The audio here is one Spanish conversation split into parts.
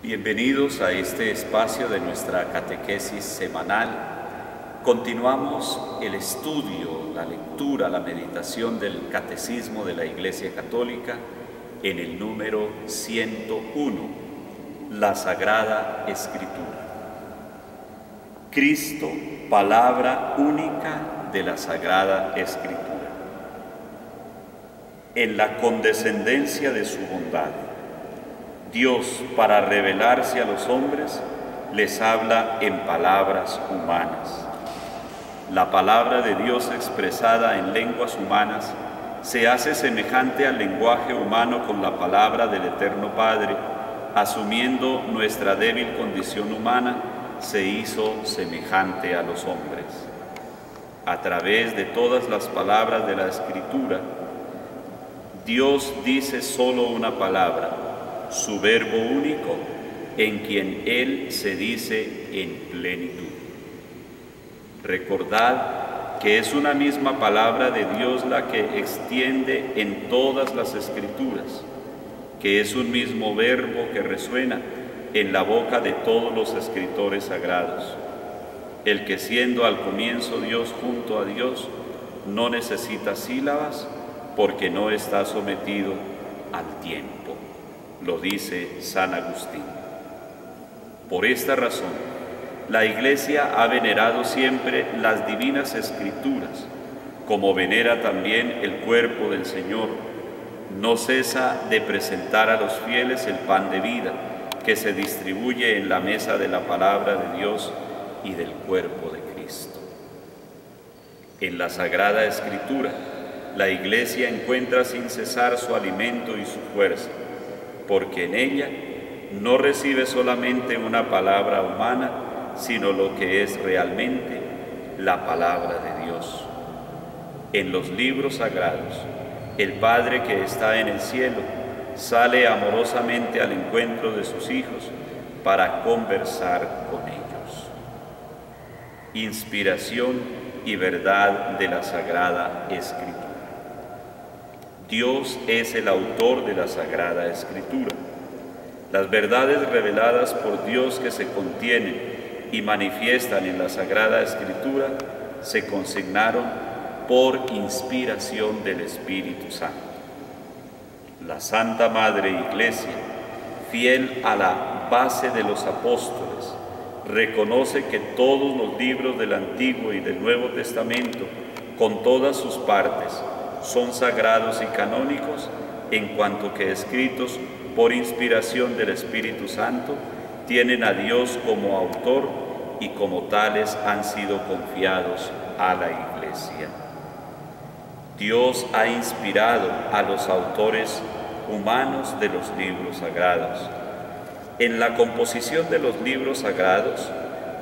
Bienvenidos a este espacio de nuestra catequesis semanal. Continuamos el estudio, la lectura, la meditación del Catecismo de la Iglesia Católica en el número 101, la Sagrada Escritura. Cristo, palabra única de la Sagrada Escritura. En la condescendencia de su bondad, Dios, para revelarse a los hombres, les habla en palabras humanas. La palabra de Dios expresada en lenguas humanas se hace semejante al lenguaje humano con la palabra del Eterno Padre, asumiendo nuestra débil condición humana, se hizo semejante a los hombres. A través de todas las palabras de la Escritura, Dios dice solo una palabra, su verbo único, en quien Él se dice en plenitud. Recordad que es una misma palabra de Dios la que extiende en todas las Escrituras, que es un mismo verbo que resuena en la boca de todos los escritores sagrados, el que siendo al comienzo Dios junto a Dios, no necesita sílabas porque no está sometido al tiempo. Lo dice San Agustín. Por esta razón, la Iglesia ha venerado siempre las divinas Escrituras, como venera también el cuerpo del Señor. No cesa de presentar a los fieles el pan de vida, que se distribuye en la mesa de la palabra de Dios y del cuerpo de Cristo. En la Sagrada Escritura, la Iglesia encuentra sin cesar su alimento y su fuerza, porque en ella no recibe solamente una palabra humana, sino lo que es realmente la palabra de Dios. En los libros sagrados, el Padre que está en el cielo sale amorosamente al encuentro de sus hijos para conversar con ellos. Inspiración y verdad de la Sagrada Escritura. Dios es el autor de la Sagrada Escritura. Las verdades reveladas por Dios que se contienen y manifiestan en la Sagrada Escritura se consignaron por inspiración del Espíritu Santo. La Santa Madre Iglesia, fiel a la base de los apóstoles, reconoce que todos los libros del Antiguo y del Nuevo Testamento, con todas sus partes, son sagrados y canónicos en cuanto que escritos por inspiración del Espíritu Santo, tienen a Dios como autor y como tales han sido confiados a la Iglesia. Dios ha inspirado a los autores humanos de los libros sagrados. En la composición de los libros sagrados,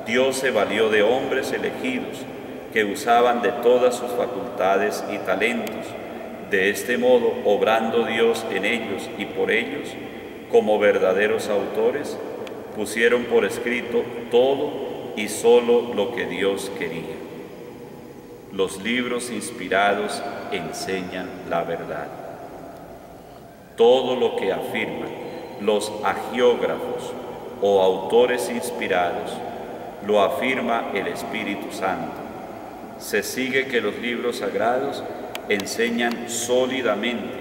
Dios se valió de hombres elegidos que usaban de todas sus facultades y talentos, de este modo obrando Dios en ellos y por ellos, como verdaderos autores, pusieron por escrito todo y solo lo que Dios quería. Los libros inspirados enseñan la verdad. Todo lo que afirman los agiógrafos o autores inspirados, lo afirma el Espíritu Santo. Se sigue que los libros sagrados enseñan sólidamente,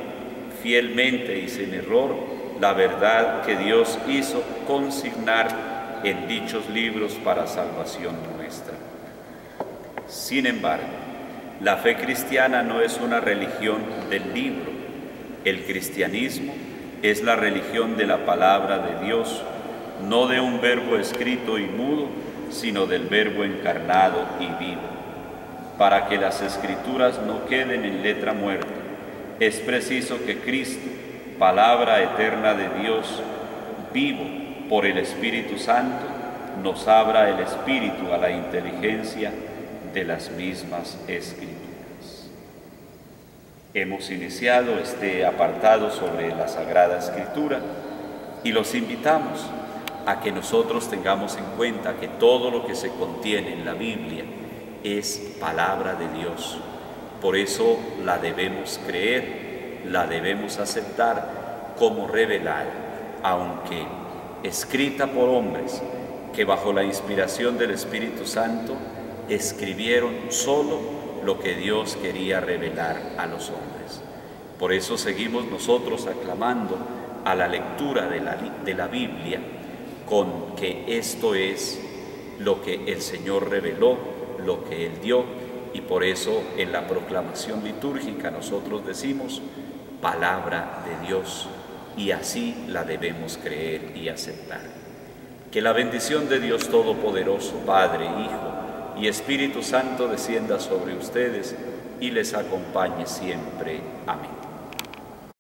fielmente y sin error la verdad que Dios hizo consignar en dichos libros para salvación nuestra. Sin embargo, la fe cristiana no es una religión del libro. El cristianismo es la religión de la palabra de Dios, no de un verbo escrito y mudo, sino del verbo encarnado y vivo. Para que las Escrituras no queden en letra muerta, es preciso que Cristo, palabra eterna de Dios, vivo por el Espíritu Santo, nos abra el espíritu a la inteligencia de las mismas Escrituras. Hemos iniciado este apartado sobre la Sagrada Escritura y los invitamos a que nosotros tengamos en cuenta que todo lo que se contiene en la Biblia es palabra de Dios. Por eso la debemos creer, la debemos aceptar como revelada, aunque escrita por hombres que bajo la inspiración del Espíritu Santo escribieron solo lo que Dios quería revelar a los hombres. Por eso seguimos nosotros aclamando a la lectura de la Biblia con que esto es lo que el Señor reveló, lo que Él dio, y por eso en la proclamación litúrgica nosotros decimos palabra de Dios, y así la debemos creer y aceptar. Que la bendición de Dios Todopoderoso, Padre, Hijo y Espíritu Santo descienda sobre ustedes y les acompañe siempre. Amén.